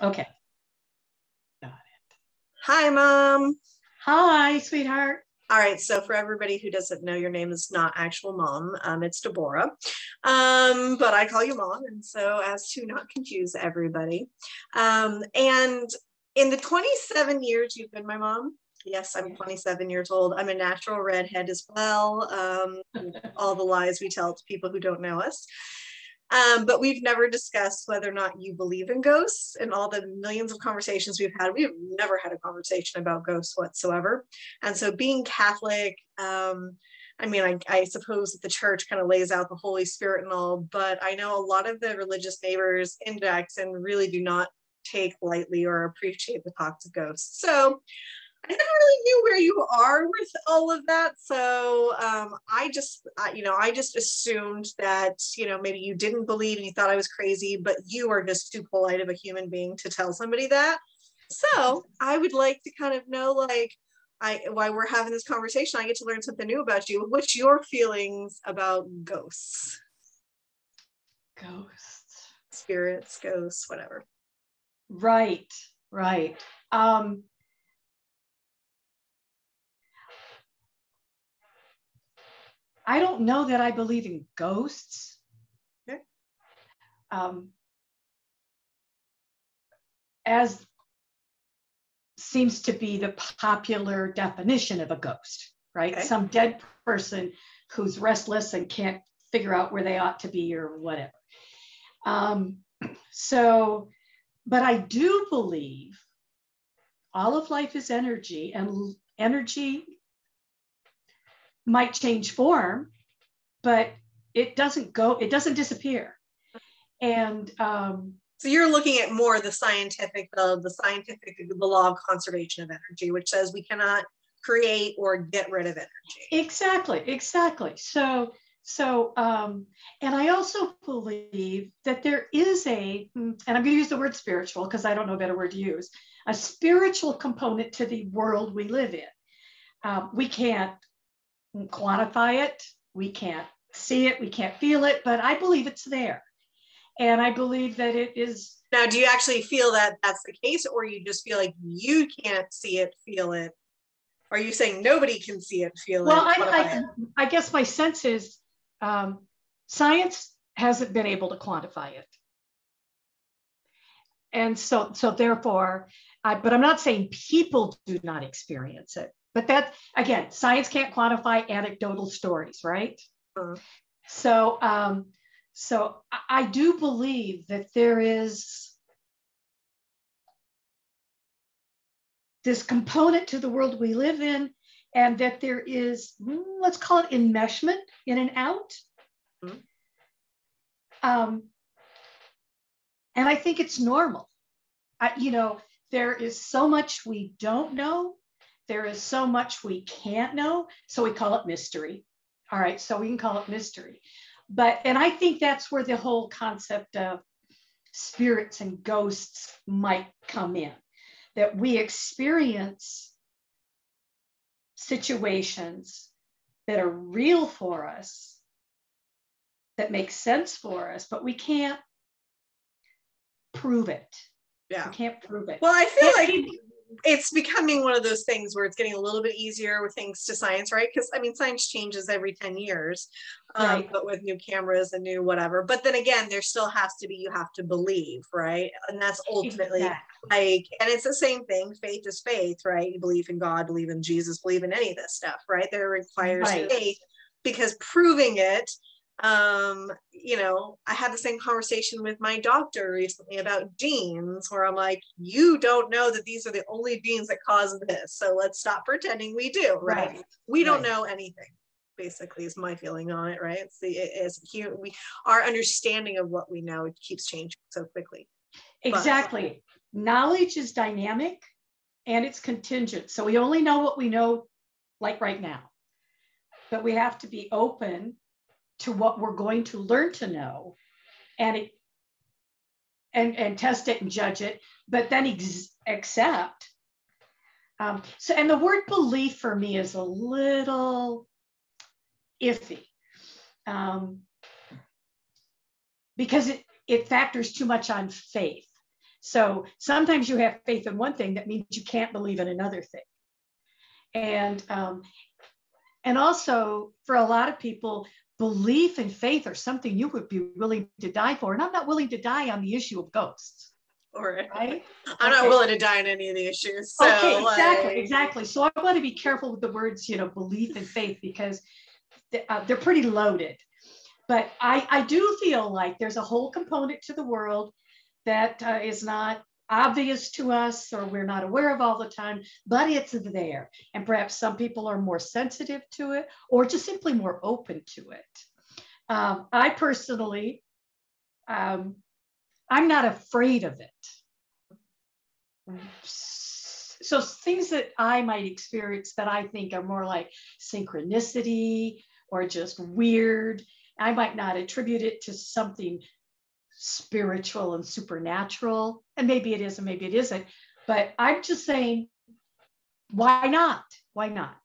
Okay. Got it. Hi, Mom. Hi, sweetheart. All right, so for everybody who doesn't know, your name is not actual Mom. It's Deborah, but I call you Mom, and so as to not confuse everybody. And in the 27 years you've been my mom, yes, I'm 27 years old. I'm a natural redhead as well. All the lies we tell to people who don't know us. But we've never discussed whether or not you believe in ghosts. And all the millions of conversations we've never had a conversation about ghosts whatsoever. And so being Catholic, I suppose that the church kind of lays out the Holy Spirit and all, but I know a lot of the religious neighbors index and really do not take lightly or appreciate the talk of ghosts. So I never really knew where you are with all of that. So I just assumed that, maybe you didn't believe and you thought I was crazy, but you are just too polite of a human being to tell somebody that. So I would like to kind of know, while we're having this conversation, I get to learn something new about you. What's your feelings about ghosts? Ghosts. Spirits, ghosts, whatever. Right. I don't know that I believe in ghosts. Okay. As seems to be the popular definition of a ghost, right? Okay. Some dead person who's restless and can't figure out where they ought to be or whatever. But I do believe all of life is energy, and energy might change form, but it doesn't disappear. And so you're looking at more the law of conservation of energy, which says we cannot create or get rid of energy. Exactly. So, and I also believe that there is and I'm going to use the word spiritual because I don't know a better word to use, a spiritual component to the world we live in. We can't quantify it. We can't see it. We can't feel it, but I believe it's there. And I believe that it is. Now, do you actually feel that that's the case, or you just feel like you can't see it, feel it? Or are you saying nobody can see it, feel it? I guess my sense is science hasn't been able to quantify it. And so therefore, but I'm not saying people do not experience it. But that, again, science can't quantify anecdotal stories, right? Uh-huh. So I do believe that there is this component to the world we live in, and that there is, let's call it enmeshment, in and out. Mm-hmm. And I think it's normal. There is so much we don't know. There is so much we can't know. So we call it mystery. All right, so we can call it mystery. And I think that's where the whole concept of spirits and ghosts might come in, that we experience situations that are real for us, that make sense for us, but we can't prove it. Yeah. We can't prove it. Well, I feel like it's becoming one of those things where it's getting a little bit easier with thanks to science, right? Because science changes every 10 years, right. But with new cameras and new whatever. But then again, there still has to be, you have to believe, right? And that's ultimately and it's the same thing. Faith is faith, right? You believe in God, believe in Jesus, believe in any of this stuff, right? That requires faith, because proving it, I had the same conversation with my doctor recently about genes, where I'm like, you don't know that these are the only genes that cause this, so let's stop pretending we do, right? We don't know anything, basically, is my feeling on it, right? Our understanding of what we know, it keeps changing so quickly. Exactly. Knowledge is dynamic and it's contingent, so we only know what we know, like right now, but we have to be open to what we're going to learn to know, and test it and judge it, but then accept. And the word belief for me is a little iffy, because it factors too much on faith. So sometimes you have faith in one thing that means you can't believe in another thing. And also for a lot of people, belief and faith are something you would be willing to die for. And I'm not willing to die on the issue of ghosts. Right? I'm not willing to die on any of the issues. So, okay, exactly. So I want to be careful with the words, belief and faith, because they're pretty loaded. But I do feel like there's a whole component to the world that is not obvious to us, or we're not aware of all the time, but it's there. And perhaps some people are more sensitive to it, or just simply more open to it. I personally, I'm not afraid of it. So things that I might experience that I think are more like synchronicity or just weird, I might not attribute it to something spiritual and supernatural. And maybe it is and maybe it isn't. But I'm just saying, why not? Why not?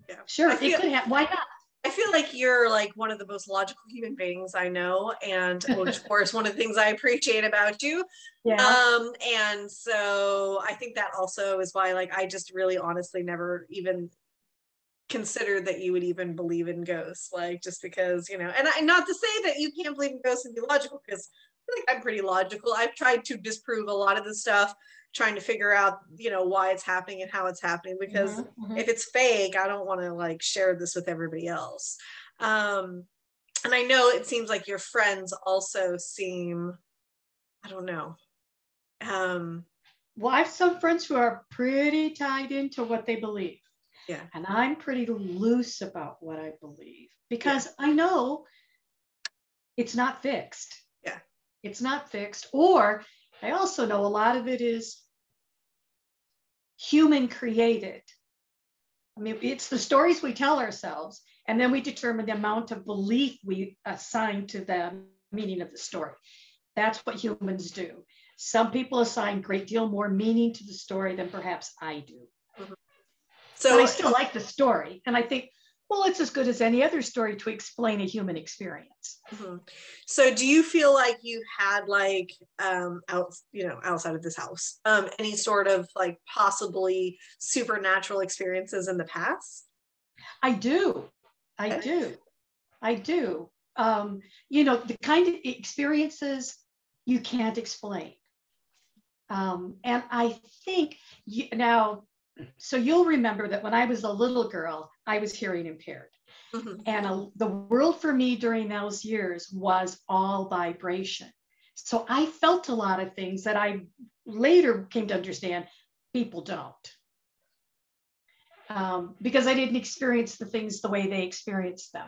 Yeah. Sure, it could happen. Why not? I feel like you're like one of the most logical human beings I know, and which of course one of the things I appreciate about you. Yeah. And so I think that also is why, like, I just really honestly never even considered that you would even believe in ghosts, like, just because, and not to say that you can't believe in ghosts and be logical, because I think I'm pretty logical. I've tried to disprove a lot of the stuff, trying to figure out, why it's happening and how it's happening, because if it's fake, I don't want to like share this with everybody else. And I know it seems like your friends also seem, I don't know. Well, I have some friends who are pretty tied into what they believe. Yeah. And I'm pretty loose about what I believe, because I know it's not fixed. Yeah. It's not fixed. Or I also know a lot of it is human created. I mean, it's the stories we tell ourselves, and then we determine the amount of belief we assign to the meaning of the story. That's what humans do. Some people assign a great deal more meaning to the story than perhaps I do. So, but I still like the story. And I think, well, it's as good as any other story to explain a human experience. So do you feel like you had like, outside of this house, any sort of like possibly supernatural experiences in the past? I do. The kind of experiences you can't explain. And I think so you'll remember that when I was a little girl, I was hearing impaired. And the world for me during those years was all vibration. So I felt a lot of things that I later came to understand people don't. Because I didn't experience the things the way they experienced them.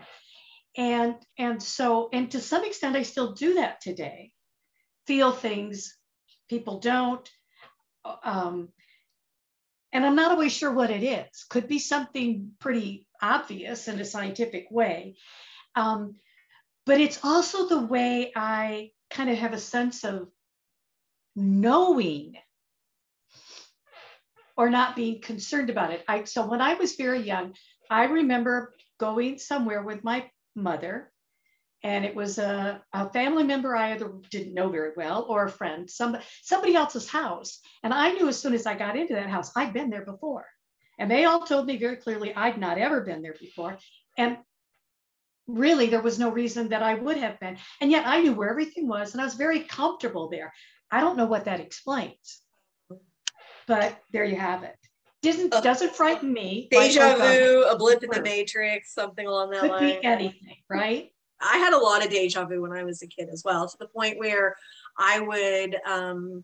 And to some extent, I still do that today. Feel things people don't. And I'm not always sure what it is. Could be something pretty obvious in a scientific way. But it's also the way I kind of have a sense of knowing or not being concerned about it. So when I was very young, I remember going somewhere with my mother, and it was a family member I either didn't know very well or a friend, somebody else's house. And I knew as soon as I got into that house, I'd been there before. And they all told me very clearly I'd not ever been there before. And really, there was no reason that I would have been. And yet I knew where everything was, and I was very comfortable there. I don't know what that explains, but there you have it. Doesn't frighten me. Deja vu, a blip in the matrix, something along that line. Could be anything, right? I had a lot of deja vu when I was a kid as well, to the point where I would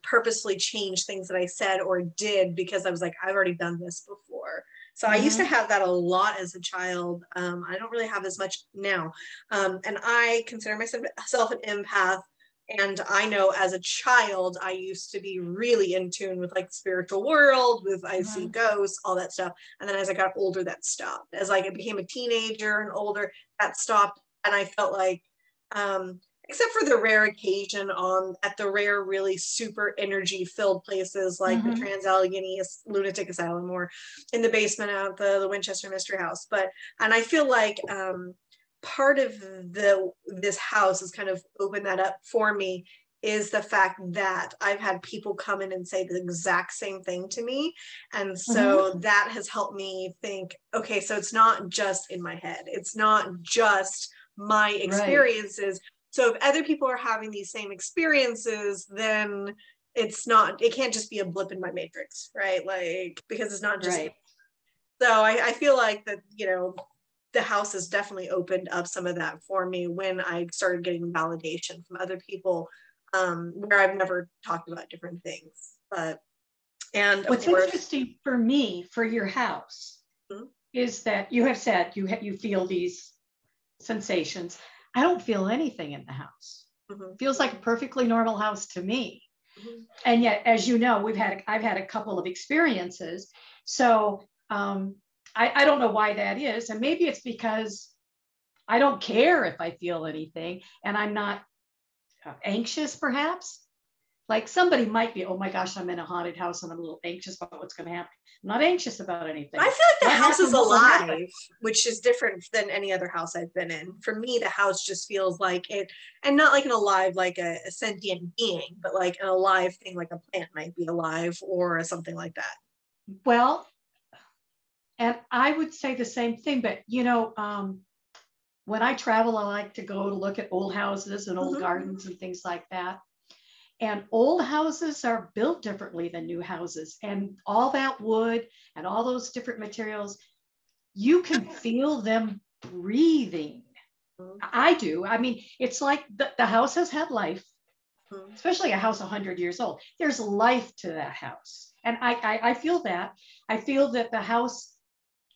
purposely change things that I said or did because I was like, I've already done this before. So I used to have that a lot as a child. I don't really have as much now. And I consider myself an empath. And I know as a child, I used to be really in tune with like the spiritual world, with I see ghosts, all that stuff. And then as I got older, that stopped. As like I became a teenager and older, that stopped. And I felt like, except for the rare occasion at the rare, really super energy filled places like the Trans-Allegheny Lunatic Asylum or in the basement at the Winchester Mystery House. And I feel like part of this house has kind of opened that up for me is the fact that I've had people come in and say the exact same thing to me. And so that has helped me think, okay, so it's not just in my head. It's not just my experiences. Right. So if other people are having these same experiences, then it can't just be a blip in my matrix, right? Like, because it's not just, so I feel like that, you know, the house has definitely opened up some of that for me when I started getting validation from other people, where I've never talked about different things. And what's interesting for me, for your house, is that you have said you feel these sensations. I don't feel anything in the house. Feels like a perfectly normal house to me. And yet, as you know, I've had a couple of experiences. So I don't know why that is. And maybe it's because I don't care if I feel anything, and I'm not anxious, perhaps. Like somebody might be, oh my gosh, I'm in a haunted house and I'm a little anxious about what's going to happen. I'm not anxious about anything. I feel like the house is alive, which is different than any other house I've been in. For me, the house just feels like it, and not like an alive, like a sentient being, but like an alive thing, like a plant might be alive or something like that. Well, and I would say the same thing, but you know, when I travel, I like to go to look at old houses and old gardens and things like that. And old houses are built differently than new houses. And all that wood and all those different materials, you can feel them breathing. I do. I mean, it's like the house has had life, especially a house 100 years old. There's life to that house. And I feel that. I feel that the house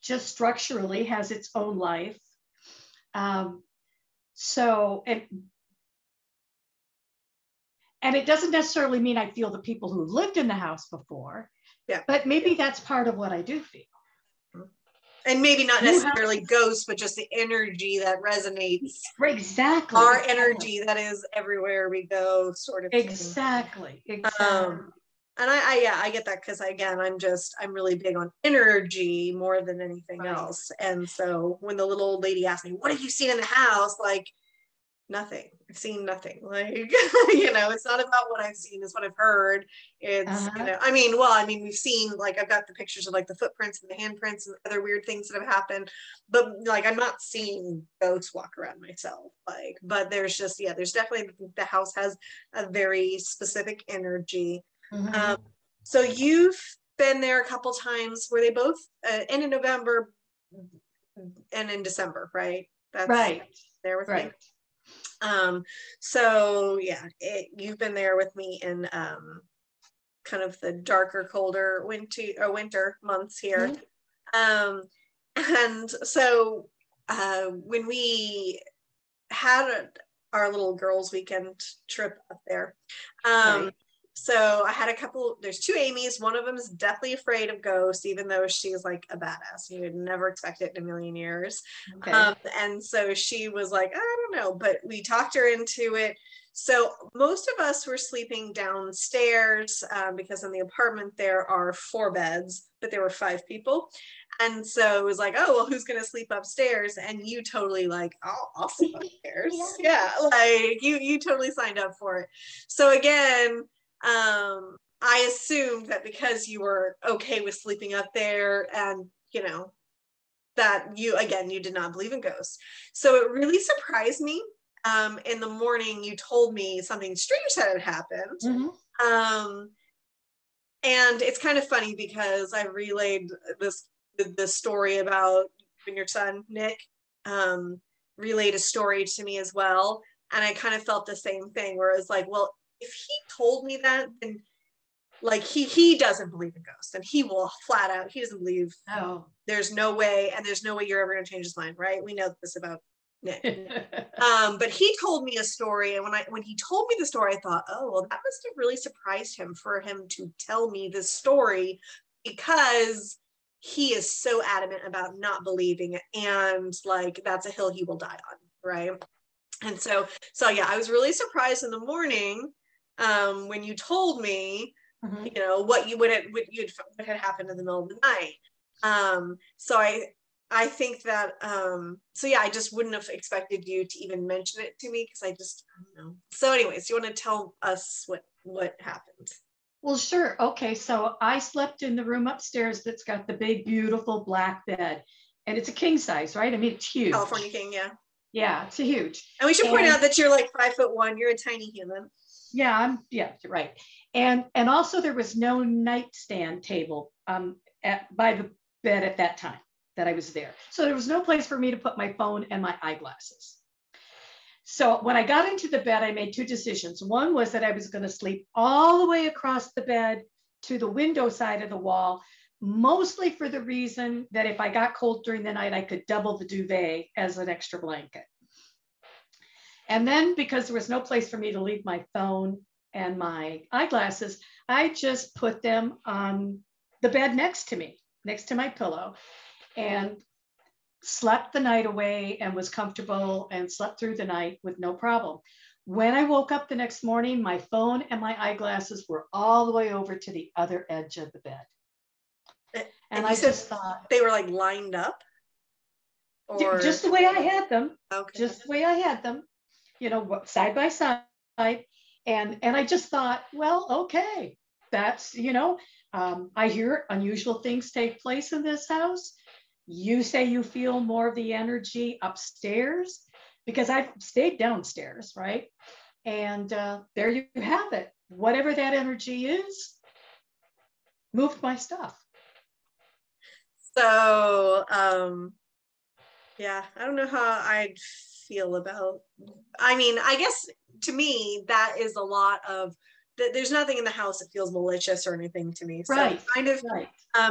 just structurally has its own life. And it doesn't necessarily mean I feel the people who lived in the house before, but maybe that's part of what I do feel. And maybe not necessarily ghosts, but just the energy that resonates. Exactly. Our energy that is everywhere we go, sort of thing. Exactly. And I get that, because again, I'm really big on energy more than anything else. And so when the little old lady asked me, what have you seen in the house? Like, nothing. I've seen nothing. Like, you know, it's not about what I've seen, it's what I've heard. It's, you know, I mean, we've seen, like, I've got the pictures of like the footprints and the handprints and other weird things that have happened, but like, I'm not seeing ghosts walk around myself. Like, but there's just, there's definitely, the house has a very specific energy. So you've been there a couple times. Were they both in November and in December, right? That's right there with me. So you've been there with me in kind of the darker, colder winter months here. And so when we had our little girls' weekend trip up there, so I had there's two Amy's. One of them is deathly afraid of ghosts, even though she's like a badass. You would never expect it in a million years. And so she was like, I don't know, but we talked her into it. So most of us were sleeping downstairs because in the apartment there are 4 beds, but there were 5 people. And so it was like, oh, well, who's going to sleep upstairs? And you totally like, I'll sleep upstairs. Like you totally signed up for it. So again, I assumed that because you were okay with sleeping up there, and you know that you did not believe in ghosts. So it really surprised me. In the morning you told me something strange that had happened. And it's kind of funny because I relayed this story about when your son Nick relayed a story to me as well, and I kind of felt the same thing, where it was like, well, if he told me that, then like he doesn't believe in ghosts, and he will flat out, he doesn't believe. There's no way, and there's no way you're ever going to change his mind, right? We know this about Nick. But he told me a story, and when he told me the story, I thought, oh, well, that must have really surprised him for him to tell me this story, because he is so adamant about not believing it, and like that's a hill he will die on, right? And so I was really surprised in the morning when you told me, you know, what had happened in the middle of the night. So I think that, so yeah, I just wouldn't have expected you to even mention it to me because I don't know. So anyways, you want to tell us what happened? Well, sure. Okay. So I slept in the room upstairs that's got the big, beautiful black bed. And it's a king size, right? I mean, it's huge. California king, yeah. Yeah, it's a huge. And we should point out that you're like 5'1". You're a tiny human. Yeah, right. And also there was no nightstand table by the bed at that time that I was there. So there was no place for me to put my phone and my eyeglasses. So when I got into the bed, I made two decisions. One was that I was going to sleep all the way across the bed to the window side of the wall, mostly for the reason that if I got cold during the night, I could double the duvet as an extra blanket. And then because there was no place for me to leave my phone and my eyeglasses, I just put them on the bed next to me, next to my pillow, and slept the night away and was comfortable and slept through the night with no problem. When I woke up the next morning, my phone and my eyeglasses were all the way over to the other edge of the bed. And I just thought they were like lined up? Or just the way I had them. Okay. Just the way I had them, you know, side by side. And I just thought, well, okay, that's, you know, I hear unusual things take place in this house. You say you feel more of the energy upstairs because I've stayed downstairs, right? And there you have it. Whatever that energy is, moved my stuff. So, yeah, I don't know how I'd feel about, I mean, I guess to me, that is a lot of, there's nothing in the house that feels malicious or anything to me. So right, kind of, right.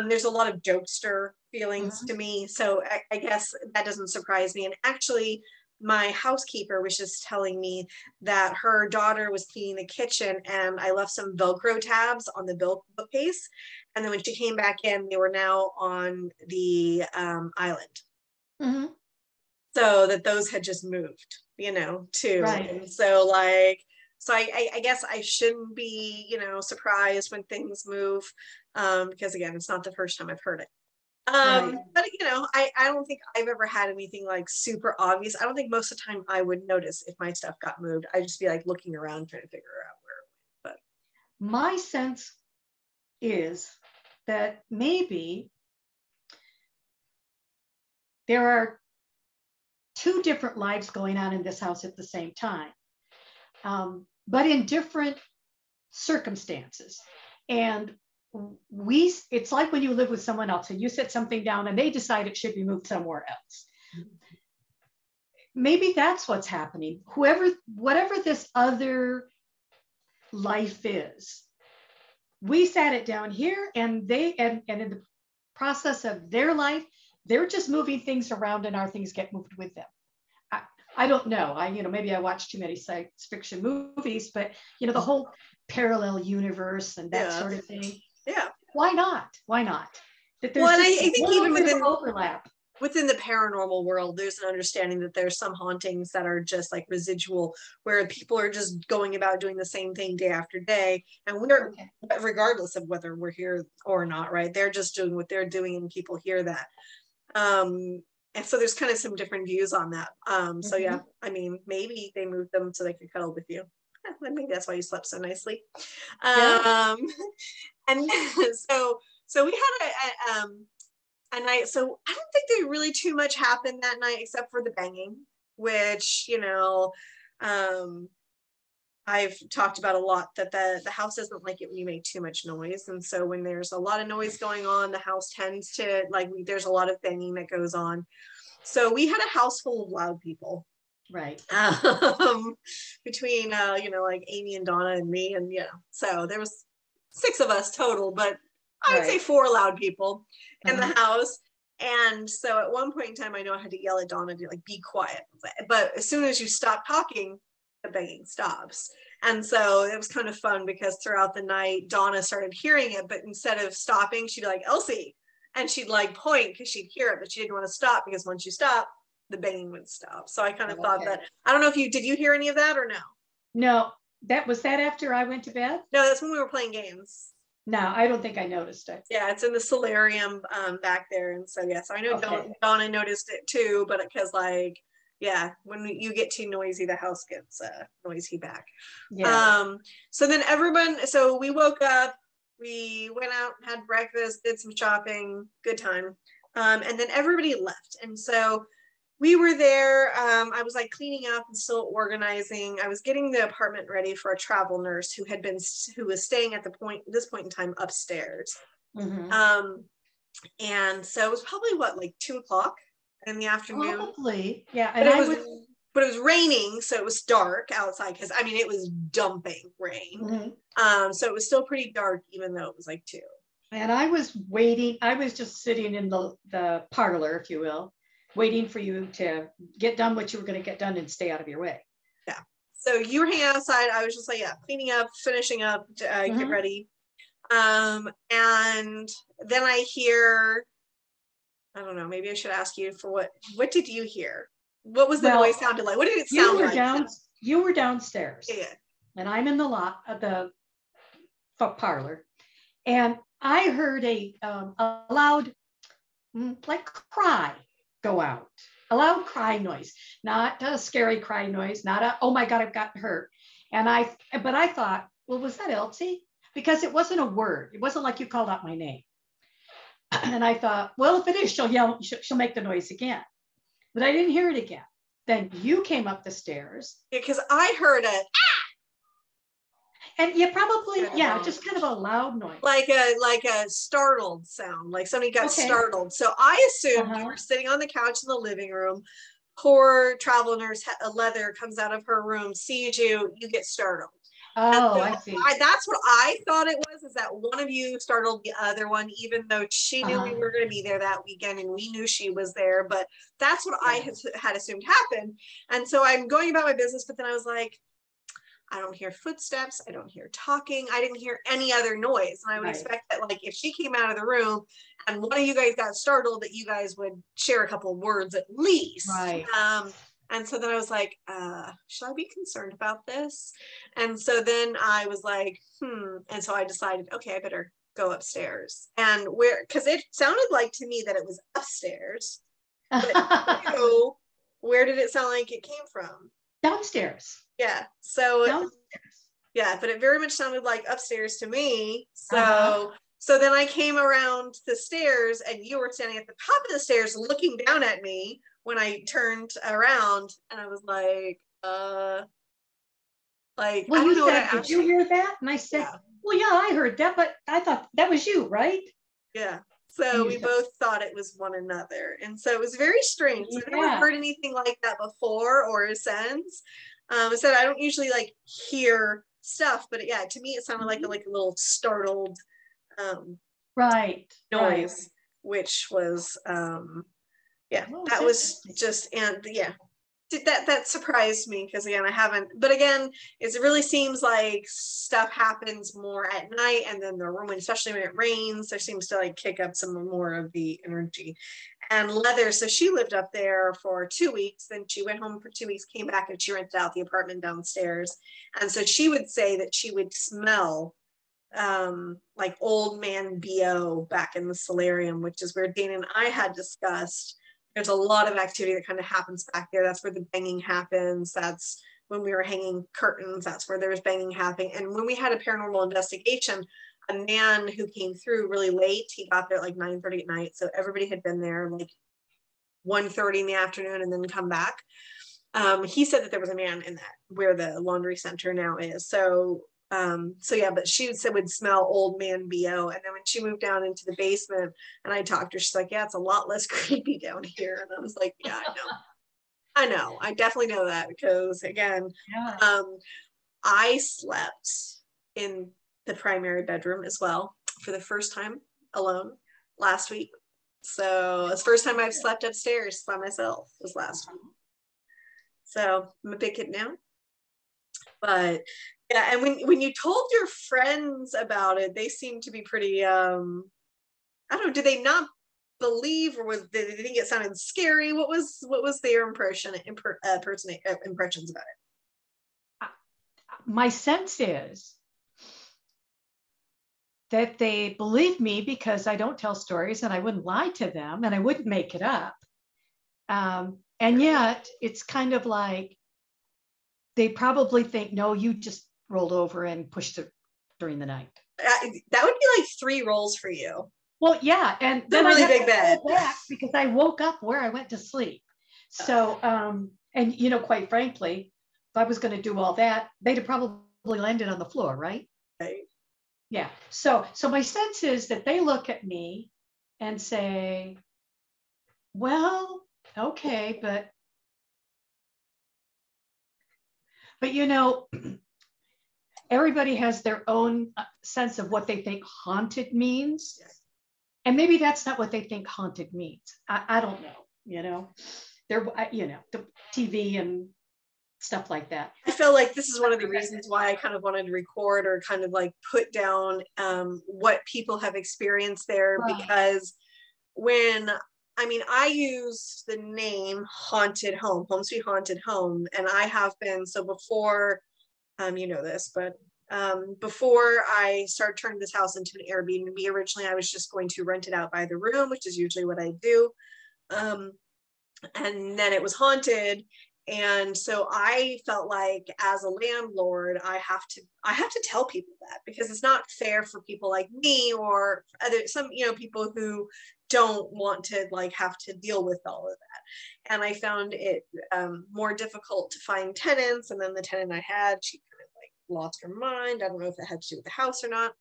There's a lot of jokester feelings to me. So I guess that doesn't surprise me. And actually, my housekeeper was just telling me that her daughter was cleaning the kitchen and I left some Velcro tabs on the bookcase. And then when she came back in, they were now on the island. Mm-hmm. So that those had just moved, you know, too. Right. And so like, so I guess I shouldn't be, you know, surprised when things move, because again, it's not the first time I've heard it. Right. But you know, I don't think I've ever had anything like super obvious. I don't think most of the time I would notice if my stuff got moved. I'd just be like looking around trying to figure out where it went. But my sense is that maybe there are two different lives going on in this house at the same time, but in different circumstances. And it's like when you live with someone else and you set something down and they decide it should be moved somewhere else. Maybe that's what's happening. Whatever this other life is, we sat it down here and in the process of their life, they're just moving things around and our things get moved with them. I don't know. Maybe I watch too many science fiction movies, but you know, the whole parallel universe and that sort of thing. Yeah. Why not? That there's well, and I think even within overlap. Within the paranormal world, there's an understanding that there's some hauntings that are just like residual, where people are just going about doing the same thing day after day. And we're, regardless of whether we're here or not, right? They're just doing what they're doing and people hear that. And so there's kind of some different views on that. So yeah, I mean, maybe they moved them so they could cuddle with you. Maybe that's why you slept so nicely. And so we had a night. So I don't think there really too much happened that night except for the banging, which, you know, I've talked about a lot, that the house doesn't like it when you make too much noise. And so when there's a lot of noise going on, the house tends to, like, there's a lot of banging that goes on. So we had a house full of loud people. Right. Between, like Amy and Donna and me. And, so there was 6 of us total, but I'd say 4 loud people in the house. And so at one point in time, I know I had to yell at Donna to like, be quiet. But as soon as you stop talking, the banging stops. And so it was kind of fun because throughout the night, Donna started hearing it, but instead of stopping, she'd be like, Elsie. And she'd like point because she'd hear it, but she didn't want to stop because once you stop, the banging would stop. So I kind of thought that, I don't know if did you hear any of that or no? No, that was after I went to bed? No, that's when we were playing games. No, I don't think I noticed it. Yeah, it's in the solarium back there. And so, yes, I know Donna noticed it too, but because like, yeah, when you get too noisy, the house gets noisy back. Yeah. So then so we woke up, we went out, had breakfast, did some shopping, good time. And then everybody left. And so we were there. I was like cleaning up and still organizing. I was getting the apartment ready for a travel nurse who was staying at this point in time upstairs. Mm-hmm. And so it was probably like 2:00 in the afternoon. Probably, yeah. And but it was raining, so it was dark outside because I mean it was dumping rain. Mm-hmm. So it was still pretty dark, even though it was like 2. And I was waiting. I was just sitting in the parlor, if you will, waiting for you to get done what you were going to get done and stay out of your way. Yeah. So you were hanging outside. I was just like, yeah, cleaning up, finishing up, get ready. And then I hear, I don't know, maybe I should ask you for what did you hear? What was the noise sounded like? What did it sound like? You were downstairs. Yeah. And I'm in the the parlor. And I heard a loud, like cry go out. A loud cry noise, not a scary cry noise, not a, oh my God, I've gotten hurt. But I thought, well, was that Elsie? Because it wasn't a word. It wasn't like you called out my name. And I thought, well, if it is, she'll yell, she'll make the noise again. But I didn't hear it again. Then you came up the stairs. Yeah, because I heard it. And you probably, just kind of a loud noise. Like a startled sound, like somebody got startled. So I assumed you were sitting on the couch in the living room. Poor travel nurse Leather comes out of her room, sees you get startled. Oh, so I see. That's what I thought it was, is that one of you startled the other one, even though she knew we were going to be there that weekend and we knew she was there. But that's what I had assumed happened. And so I'm going about my business, but then I was like, I don't hear footsteps. I don't hear talking. I didn't hear any other noise. And I would expect that, like, if she came out of the room and one of you guys got startled, that you guys would share a couple of words at least. Right. And so then I was like, should I be concerned about this? And so then I was like, And so I decided, okay, I better go upstairs. And because it sounded like to me that it was upstairs. But where did it sound like it came from? Downstairs. Yeah. So downstairs. Yeah, but it very much sounded like upstairs to me. So so then I came around the stairs and you were standing at the top of the stairs looking down at me when I turned around, and I was like, well, I don't know what I asked. Did you hear that? And I said, well, yeah, I heard that, but I thought that was you, right? Yeah. So we both thought it was one another. And so it was very strange. I've never heard anything like that before or since. I said I don't usually like hear stuff, but to me it sounded like a little startled noise, which was that was just, and that surprised me, because again, I haven't, but again, it really seems like stuff happens more at night, and then the room, especially when it rains, there seems to like kick up some more of the energy. And Leather, so she lived up there for 2 weeks, then she went home for 2 weeks, came back, and she rented out the apartment downstairs. And so she would say that she would smell like old man BO back in the solarium, which is where Dana and I had discussed. There's a lot of activity that kind of happens back there. That's where the banging happens. That's when we were hanging curtains. That's where there was banging happening. And when we had a paranormal investigation, a man who came through really late, he got there at like 9:30 at night. So everybody had been there like 1:30 in the afternoon and then come back. He said that there was a man in that, where the laundry center now is. But she would smell old man BO. And then when she moved down into the basement and I talked to her, she's like, yeah, it's a lot less creepy down here. And I was like, yeah, I know. I definitely know that, because again, I slept in the primary bedroom as well for the first time alone last week. So it's the first time I've slept upstairs by myself was last week. So I'm a big kid now. But yeah, and when you told your friends about it, they seemed to be pretty, I don't know, did they not believe, or did they think it sounded scary? What was their impressions about it? My sense is that they believe me because I don't tell stories and I wouldn't lie to them and I wouldn't make it up. And yet it's kind of like they probably think, no, you just rolled over and pushed it during the night. That would be like 3 rolls for you. Well, yeah. And it's then a really I big bed back because I woke up where I went to sleep. So, and you know, quite frankly, if I was going to do all that, they'd have probably landed on the floor, right? Right. Yeah. So my sense is that they look at me and say, well, okay, but you know, everybody has their own sense of what they think haunted means. And maybe that's not what they think haunted means. I don't know, you know, they're, you know, the TV and stuff like that. I feel like this is one of the reasons why I kind of wanted to record or kind of like put down what people have experienced there, because when, I mean, I use the name Haunted Home, Home Sweet Haunted Home, and I have been, so before, you know this, but before I started turning this house into an Airbnb, originally I was just going to rent it out by the room, which is usually what I do. And then it was haunted. And so I felt like as a landlord, I have to tell people that, because it's not fair for people like me or some, you know, people who don't want to like have to deal with all of that. And I found it more difficult to find tenants. And then the tenant I had, she kind of like lost her mind. I don't know if it had to do with the house or not.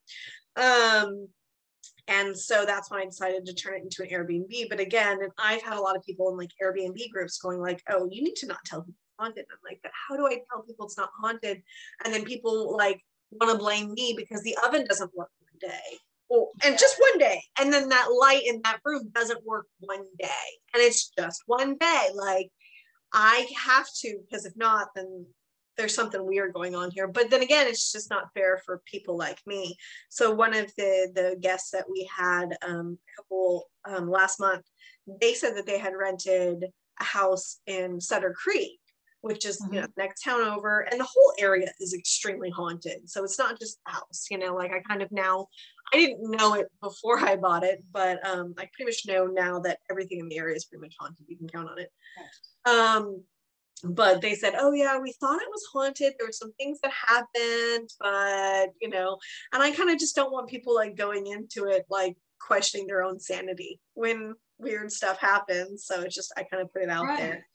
And so that's when I decided to turn it into an Airbnb. But again, and I've had a lot of people in like Airbnb groups going like, oh, you need to not tell people it's haunted. I'm like, but how do I tell people it's not haunted? And then people like want to blame me because the oven doesn't work one day. And just one day. And then that light in that room doesn't work one day. And it's just one day. Like I have to, because if not, then there's something weird going on here. But then again, it's just not fair for people like me. So one of the guests that we had a couple last month, they said that they had rented a house in Sutter Creek, which is you know, next town over, and the whole area is extremely haunted. So it's not just the house, you know, like I kind of now, I didn't know it before I bought it, but I pretty much know now that everything in the area is pretty much haunted. You can count on it. But they said, oh yeah, we thought it was haunted. There were some things that happened, but you know, and I kind of just don't want people like going into it, like questioning their own sanity when weird stuff happens. So it's just, I kind of put it out there.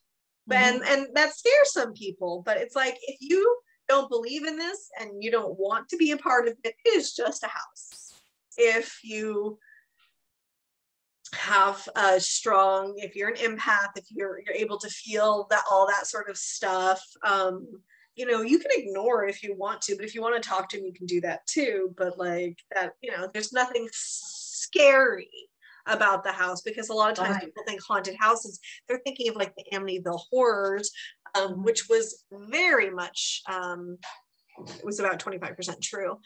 And that scares some people, but it's like, if you don't believe in this and you don't want to be a part of it, it is just a house. If you have a strong, if you're an empath, if you're able to feel that, all that sort of stuff, you know, you can ignore it if you want to, but if you want to talk to them, you can do that too. But like that, you know, there's nothing scary about the house, because a lot of times people think haunted houses, they're thinking of like the Amityville horrors, which was very much it was about 25% true,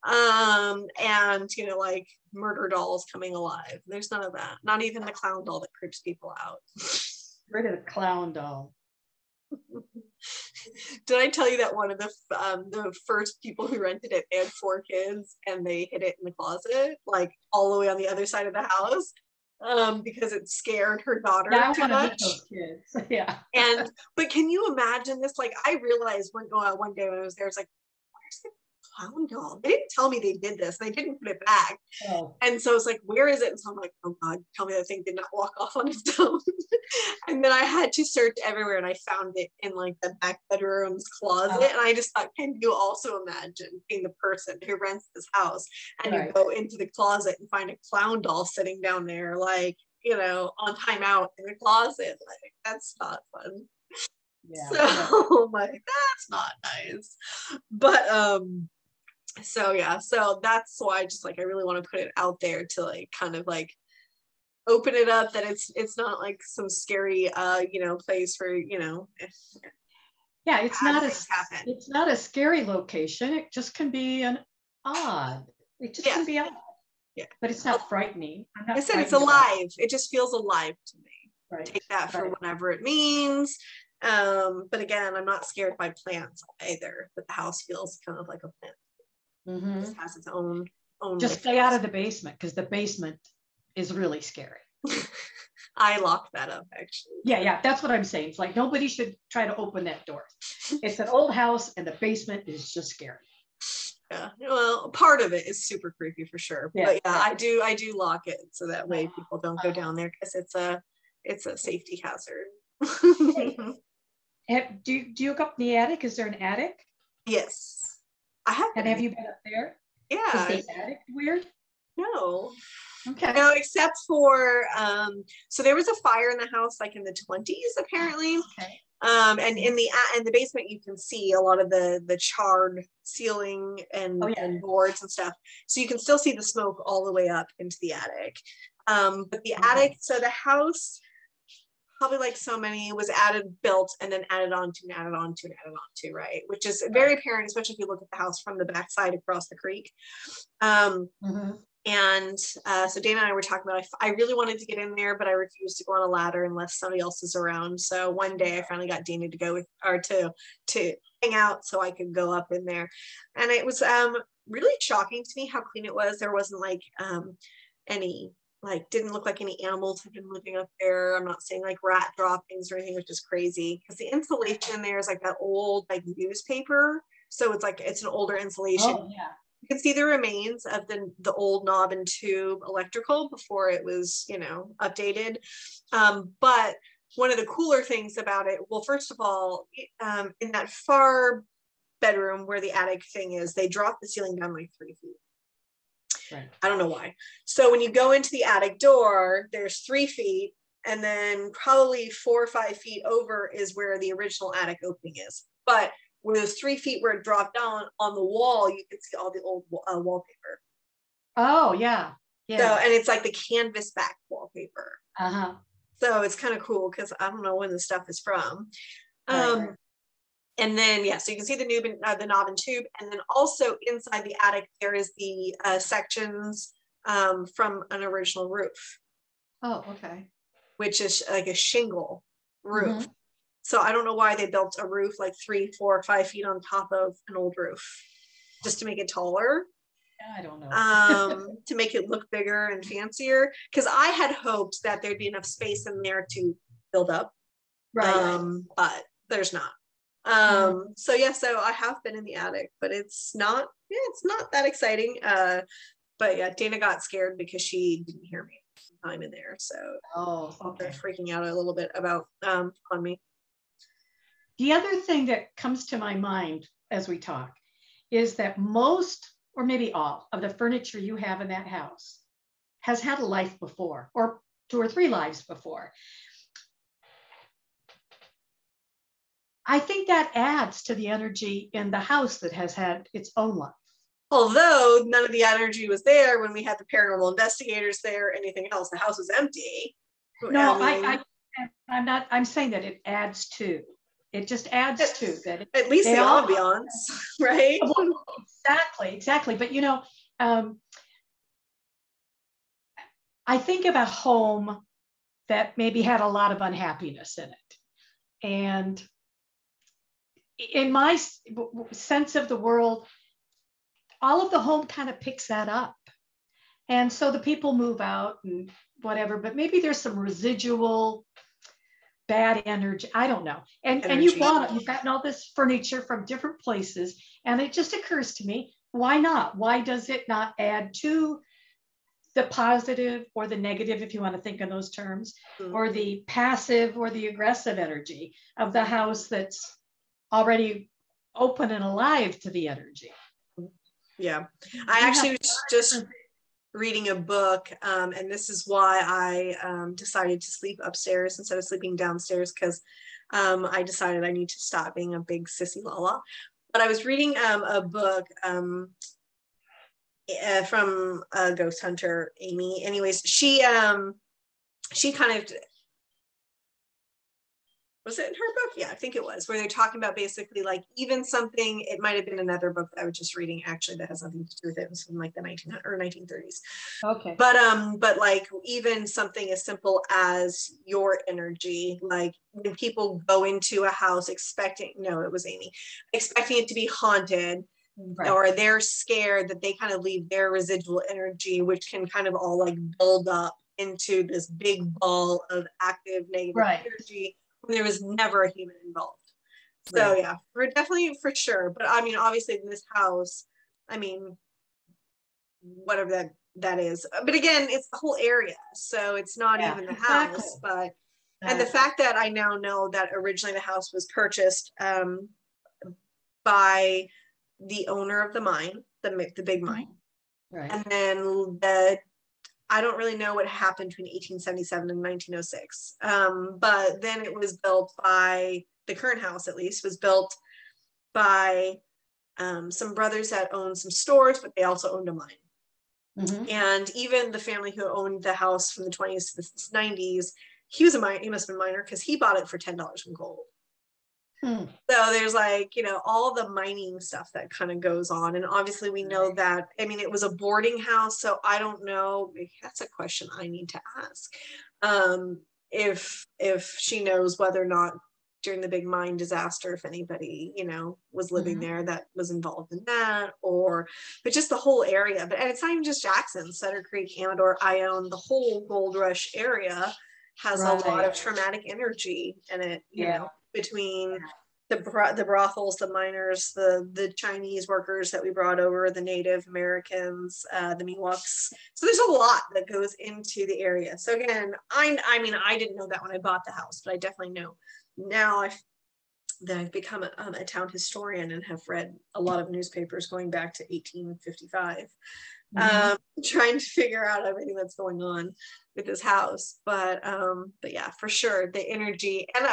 and you know, like murder dolls coming alive. There's none of that, not even the clown doll that creeps people out. Rid of the clown doll. Did I tell you that one of the first people who rented it, they had 4 kids and they hid it in the closet, like all the way on the other side of the house, because it scared her daughter too much. Those kids. Yeah. And but can you imagine this? Like I realized one day when I was there, it's like, where's the clown doll? They didn't tell me they did this. They didn't put it back. Oh. And so it's like, where is it? And so I'm like, oh God, tell me that thing did not walk off on its own. And then I had to search everywhere, and I found it in like the back bedroom's closet. And I just thought, can you also imagine being the person who rents this house and you go into the closet and find a clown doll sitting down there, like, you know, on timeout in the closet? Like, that's not fun. Yeah. So like, that's not nice. But so yeah, so that's why I just like, I really want to put it out there to like kind of like open it up, that it's not like some scary you know, place for, you know, yeah, it's not a scary location. It just can be an odd, it just can be odd. Yeah, but it's not frightening. I said it's alive. It just feels alive to me. Take that for whatever it means. But again, I'm not scared by plants either, but the house feels kind of like a plant. It just has its own own. Just stay out of the basement, because the basement is really scary. I locked that up, actually. Yeah, that's what I'm saying. It's like nobody should try to open that door. It's an old house, and the basement is just scary. Yeah, well, part of it is super creepy for sure. Yeah, but yeah. I do lock it so that way people don't go down there, because it's a safety hazard. Do you go up in the attic? Is there an attic? Yes, I have. And have you been up there? Yeah. Is the attic weird? No. Okay. No, except for so there was a fire in the house like in the 20s apparently. Okay. And in the basement you can see a lot of the charred ceiling and, and boards and stuff. So you can still see the smoke all the way up into the attic. But the attic, so the house, probably like so many, was built and then added onto, right? Which is very apparent, especially if you look at the house from the backside across the creek. And so Dana and I were talking about, I really wanted to get in there, but I refused to go on a ladder unless somebody else is around. So one day I finally got Dana to go with, or to hang out so I could go up in there. And it was really shocking to me how clean it was. There wasn't like any, like, didn't look like any animals had been living up there. I'm not saying like rat droppings or anything, which is crazy, because the insulation in there is like that old like newspaper. So it's like, it's an older insulation. Oh, yeah. You can see the remains of the old knob and tube electrical before it was, you know, updated. But one of the cooler things about it, well, first of all, in that far bedroom where the attic thing is, they dropped the ceiling down like 3 feet. Right. I don't know why. So when you go into the attic door, there's 3 feet, and then probably 4 or 5 feet over is where the original attic opening is. But where those 3 feet where it dropped down on the wall, you can see all the old wallpaper. Oh, yeah. Yeah. So, and it's like the canvas back wallpaper. Uh-huh. So it's kind of cool, because I don't know when the stuff is from. Right. And then, yeah, so you can see the knob and tube. And then also inside the attic, there is the sections from an original roof. Oh, okay. Which is like a shingle roof. So I don't know why they built a roof like 3, 4, 5 feet on top of an old roof, just to make it taller. I don't know. To make it look bigger and fancier. Because I had hoped that there'd be enough space in there to build up. Right. But there's not. So yeah, so I have been in the attic, but it's not that exciting. But yeah, Dana got scared because she didn't hear me time in there. So they're freaking out a little bit about on me. The other thing that comes to my mind as we talk is that most, or maybe all, of the furniture you have in that house has had a life before, or 2 or 3 lives before. I think that adds to the energy in the house that has had its own life. Although none of the energy was there when we had the paranormal investigators there, anything else, the house was empty. No, I'm saying that it adds to. It just adds to that. At least the ambiance, right? Well, exactly. But you know, I think of a home that maybe had a lot of unhappiness in it. And in my sense of the world, all of the home kind of picks that up. And so the people move out and whatever, but maybe there's some residual bad energy. I don't know. And you've gotten all this furniture from different places. And it just occurs to me, why not? Why does it not add to the positive or the negative, if you want to think in those terms, or the passive or the aggressive energy of the house that's already open and alive to the energy? Yeah, I actually was just reading a book, and this is why I decided to sleep upstairs instead of sleeping downstairs, because I decided I need to stop being a big sissy lala. But I was reading a book from a ghost hunter, Amy. Anyways, she kind of, was it in her book? Yeah, I think it was, where they're talking about basically like even something, it might have been another book that I was just reading actually that has nothing to do with it. It was from like the 1900s or 1930s. Okay. But like even something as simple as your energy, like when people go into a house expecting it was Amy, expecting it to be haunted, Right. or they're scared that they kind of leave their residual energy, which can kind of all like build up into this big ball of active negative energy when there was never a human involved. So yeah, we're definitely for sure. But I mean, obviously in this house, I mean, whatever that is. But again, it's the whole area. So it's not even the house, but and the fact that I now know that originally the house was purchased by the owner of the mine, the big mine. Right. And then I don't really know what happened between 1877 and 1906. But then it was built by, the current house at least, was built by some brothers that owned some stores, but they also owned a mine. Mm-hmm. And even the family who owned the house from the 20s to the 90s, he was a miner, he must have been a miner because he bought it for $10 from gold. So there's like, you know, all the mining stuff that kind of goes on. And obviously we know that, I mean, it was a boarding house. So I don't know, that's a question I need to ask. If she knows whether or not during the big mine disaster, if anybody, you know, was living there that was involved in that, or, but just the whole area. But, and it's not even just Jackson, Sutter Creek, Amador, Ione, the whole gold rush area has a lot of traumatic energy in it, you know, between the brothels, the miners, the Chinese workers that we brought over, the Native Americans, the Miwoks. So there's a lot that goes into the area. So again, I mean, I didn't know that when I bought the house, but I definitely know now that I've become a town historian and have read a lot of newspapers going back to 1855, trying to figure out everything that's going on with this house. But yeah, for sure, the energy, and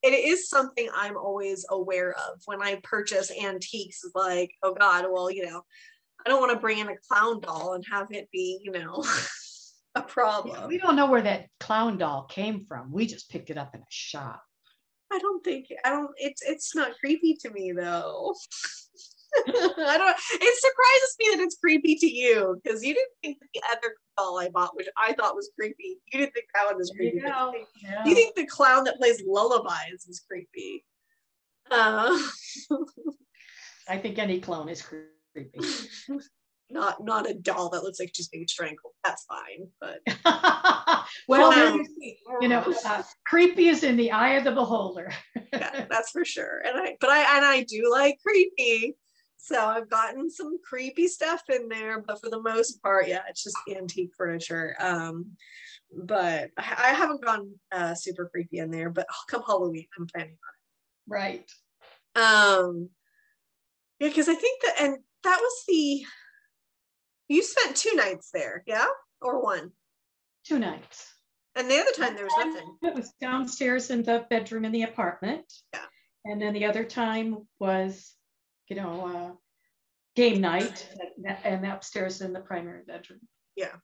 it is something I'm always aware of when I purchase antiques. Like, oh God, well, you know, I don't want to bring in a clown doll and have it be, you know, a problem. Yeah, we don't know where that clown doll came from. We just picked it up in a shop. It's not creepy to me though. It surprises me that it's creepy to you, because you didn't think that the other doll I bought, which I thought was creepy, you didn't think that one was creepy. You think the clown that plays lullabies is creepy. I think any clown is creepy. Not a doll that looks like she's being strangled. That's fine, but well, you know, creepy is in the eye of the beholder. Yeah, that's for sure. And I do like creepy, so I've gotten some creepy stuff in there, but for the most part, yeah, it's just antique furniture. But I haven't gone super creepy in there, but come Halloween, I'm planning on it. Right. Yeah, because I think that was you spent 2 nights there, yeah? Or 1? 2 nights. And the other time there was nothing. It was downstairs in the bedroom in the apartment. Yeah. And then the other time was, you know, game night and upstairs in the primary bedroom. Yeah.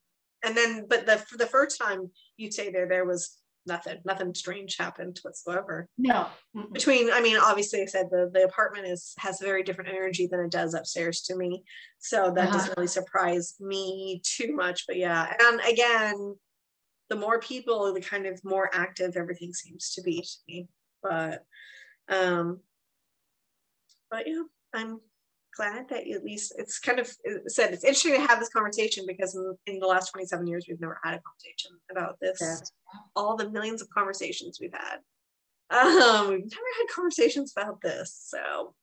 And then, but for the first time you'd say there was nothing strange happened whatsoever. No. Between, I mean, obviously I said the apartment has very different energy than it does upstairs to me. So that doesn't really surprise me too much, but yeah. And again, the more people, the kind of more active everything seems to be to me. But yeah, I'm glad that at least it's kind of said it's interesting to have this conversation, because in the last 27 years we've never had a conversation about this. All the millions of conversations we've had, we've never had conversations about this. So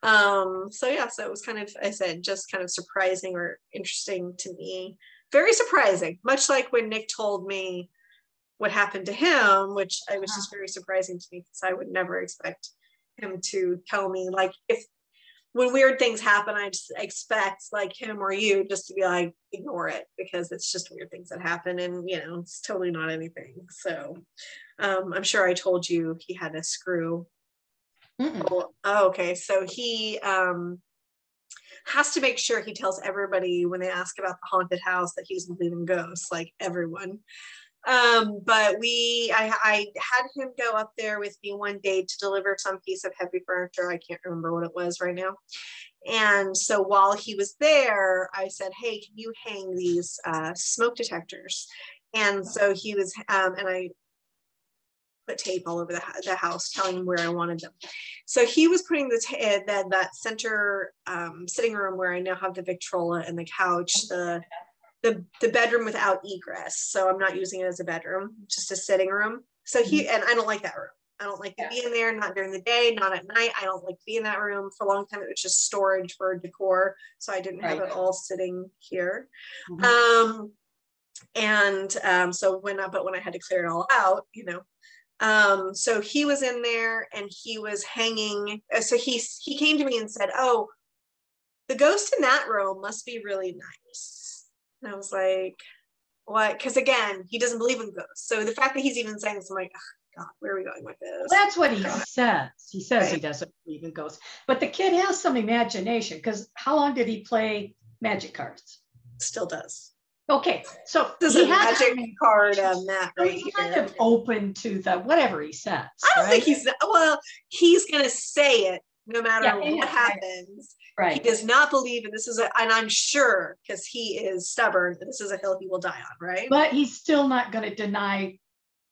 yeah, so it was kind of, I said, just kind of surprising or interesting to me. Very surprising, much like when Nick told me what happened to him, which I was just very surprising to me, because I would never expect him to tell me, like, if when weird things happen, I just expect like him or you just to be like, ignore it, because it's just weird things that happen, and you know, it's totally not anything. So I'm sure I told you he had a screw. Oh, okay. So he has to make sure he tells everybody when they ask about the haunted house that he doesn't believe in ghosts, like everyone. But I had him go up there with me one day to deliver some piece of heavy furniture. I can't remember what it was right now. And so while he was there, I said, hey, can you hang these smoke detectors? And so he was, and I put tape all over the house telling him where I wanted them. So he was putting that center sitting room where I now have the Victrola and the couch, the bedroom without egress. So I'm not using it as a bedroom, just a sitting room. So and I don't like that room. I don't like to be in there, not during the day, not at night. I don't like to be in that room. For a long time, it was just storage for decor. So I didn't have it all sitting here. So when I had to clear it all out, so he was in there and he was hanging. So he came to me and said, "Oh, the ghost in that room must be really nice." And I was like, "What?" Because again, he doesn't believe in ghosts. So the fact that he's even saying this, I'm like, oh, God, where are we going with this? Well, that's what he says. He says he doesn't believe in ghosts. But the kid has some imagination, because how long did he play magic cards? Still does. Okay, so there's a magic card mat right here. Kind of open to the whatever he says. I don't think he's going to say it no matter what happens. Right. He does not believe in this and I'm sure because he is stubborn, this is a hill he will die on, right? But he's still not going to deny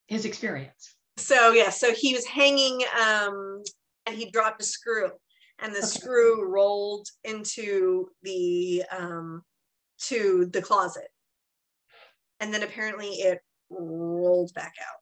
his experience. So so he was hanging and he dropped a screw and the screw rolled into the to the closet. And then apparently it rolled back out.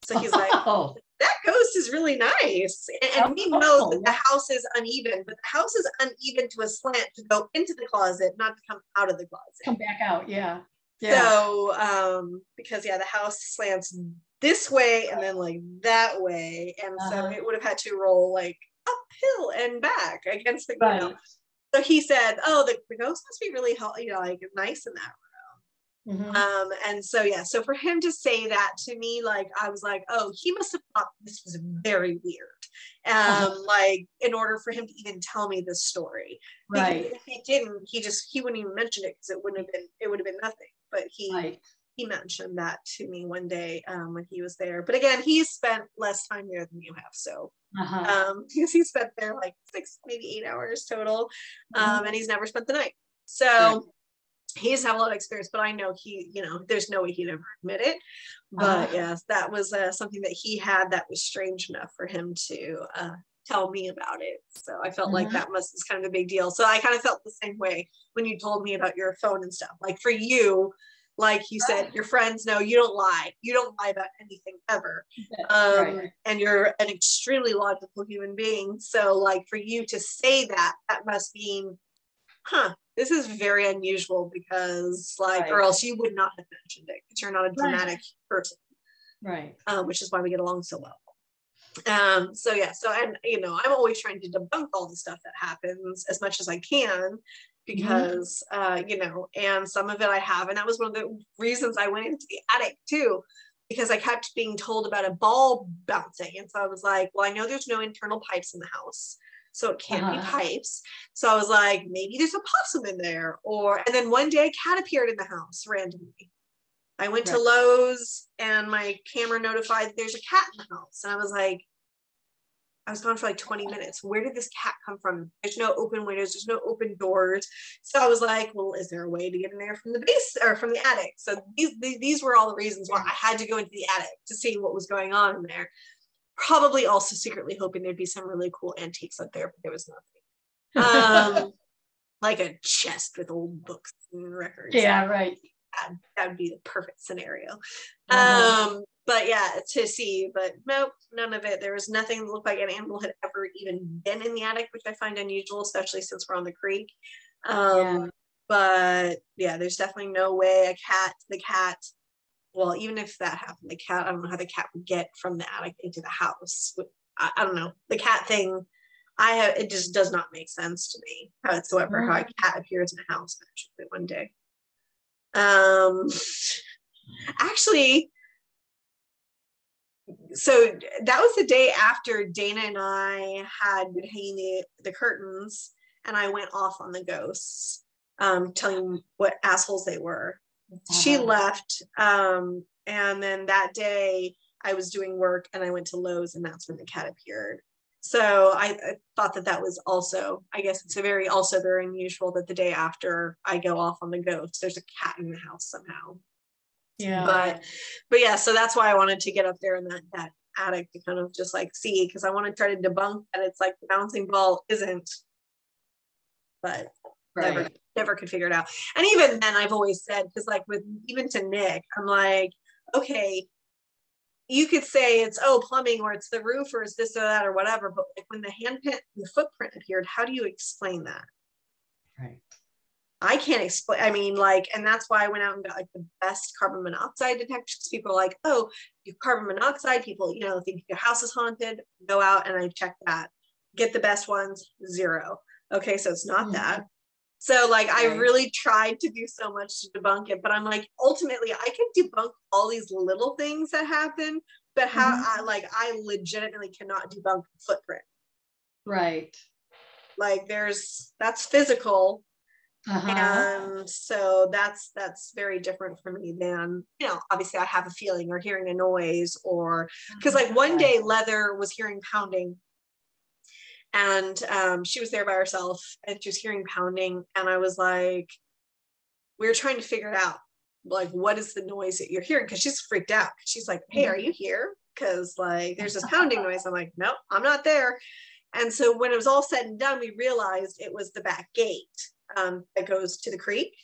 So he's like, oh, that ghost is really nice. And we know that the house is uneven, but the house is uneven to a slant to go into the closet, not to come out of the closet. Come back out, yeah. So, because the house slants this way and then like that way. And so it would have had to roll like uphill and back against the ground. So he said, oh, the ghost must be really, like nice in that room. And so for him to say that to me, like I was like, oh, he must have thought this was very weird, like in order for him to even tell me this story, right? Because if he didn't, he wouldn't even mention it because it would have been nothing. But he mentioned that to me one day when he was there. But again, he's spent less time there than you have, so because he spent there like 6 maybe 8 hours total, and he's never spent the night, so he doesn't have a lot of experience, but I know there's no way he'd ever admit it. But yes, that was something that he had that was strange enough for him to tell me about it. So I felt like that was kind of a big deal. So I kind of felt the same way when you told me about your phone and stuff. Like for you, like you said, your friends know you don't lie. You don't lie about anything ever. And you're an extremely logical human being. So like for you to say that must mean, this is very unusual because or else you would not have mentioned it because you're not a dramatic person. Right. Which is why we get along so well. And I'm always trying to debunk all the stuff that happens as much as I can because, and some of it I have, and that was one of the reasons I went into the attic too, because I kept being told about a ball bouncing. And so I was like, well, I know there's no internal pipes in the house, so it can't be pipes. So I was like, maybe there's a possum in there. And then one day a cat appeared in the house randomly. I went to Lowe's and my camera notified there's a cat in the house. And I was like, I was gone for like 20 minutes. Where did this cat come from? There's no open windows. There's no open doors. So I was like, well, is there a way to get in there from the base or from the attic? So these were all the reasons why I had to go into the attic to see what was going on in there. Probably also secretly hoping there'd be some really cool antiques up there, but there was nothing. Like a chest with old books and records. Yeah, right. That would be the perfect scenario. But yeah, to see, but nope, none of it. There was nothing that looked like an animal had ever even been in the attic, which I find unusual, especially since we're on the creek. But yeah, there's definitely no way the cat, well, even if that happened, the cat, I don't know how the cat would get from the attic into the house. I don't know. The cat thing, it just does not make sense to me whatsoever, how a cat appears in a house magically one day. Actually, so that was the day after Dana and I had been hanging the curtains, and I went off on the ghosts, telling what assholes they were. She left, and then that day I was doing work and I went to Lowe's, and that's when the cat appeared. So I thought that was also, I guess it's very unusual that the day after I go off on the ghost, there's a cat in the house somehow. Yeah. But yeah, so that's why I wanted to get up there in that attic to kind of just like see, because I want to try to debunk that it's like the bouncing ball isn't, but never could figure it out. And even then I've always said, because like with even to Nick, I'm like, okay, you could say it's plumbing, or it's the roof, or it's this or that or whatever, but like when the footprint appeared, how do you explain that? Right. I can't explain. I mean, like, and that's why I went out and got like the best carbon monoxide detectors. People are like, oh, you carbon monoxide, people, think your house is haunted. Go out and I check that. Get the best ones, 0. Okay, so it's not that. So like, I really tried to do so much to debunk it, but I'm like, ultimately I can debunk all these little things that happen, but how I legitimately cannot debunk the footprint. Right. Like that's physical. And so that's very different for me than, obviously I have a feeling or hearing a noise, or because like one day Leather was hearing pounding, and she was there by herself and she was hearing pounding, and I was like, we were trying to figure it out, like, what is the noise that you're hearing? Because she's freaked out. She's like, hey, are you here? Because like there's this pounding noise. I'm like, nope, I'm not there. And so when it was all said and done, we realized it was the back gate that goes to the creek.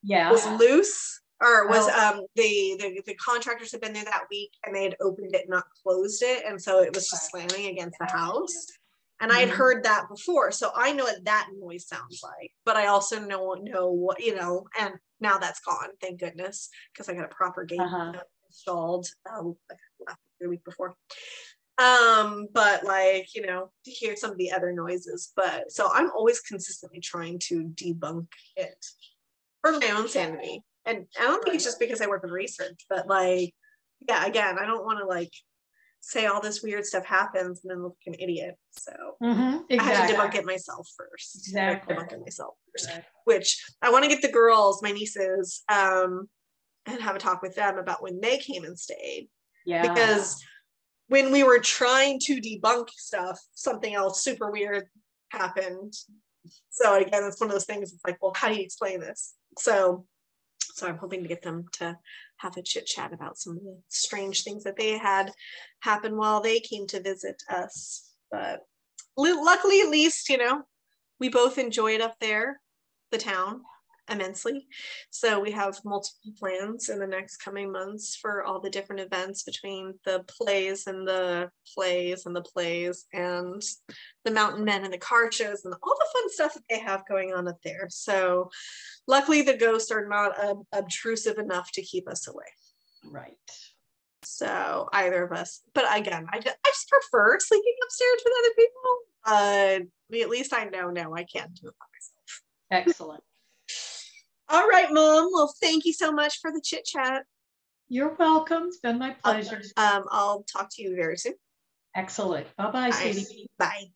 Yeah, was loose, or was the contractors had been there that week and they had opened it, not closed it, and so it was just slamming against the house. And I had heard that before, so I know what that noise sounds like. But I also know what, and now that's gone, thank goodness, because I got a proper gate installed the week before. But like, to hear some of the other noises. But so I'm always consistently trying to debunk it for my own sanity. And I don't think it's just because I work in research, but like, yeah, again, I don't want to like say all this weird stuff happens and then look like an idiot. So I had to debunk it myself first. Which I want to get the girls, my nieces, and have a talk with them about when they came and stayed. Yeah. Because when we were trying to debunk stuff, something else super weird happened. So again, it's one of those things. It's like, well, how do you explain this? So I'm hoping to get them to have a chit chat about some of the strange things that they had happen while they came to visit us. But luckily, at least, we both enjoyed up there, the town, immensely. So we have multiple plans in the next coming months for all the different events between the plays and the Mountain Men and the car shows and all the fun stuff that they have going on up there. So luckily the ghosts are not obtrusive enough to keep us away. Right. So either of us, but again, I just prefer sleeping upstairs with other people. At least I know now I can't do it by myself. Excellent. All right, Mom. Well, thank you so much for the chit chat. You're welcome. It's been my pleasure. I'll talk to you very soon. Excellent. Bye-bye, sweetie. Bye.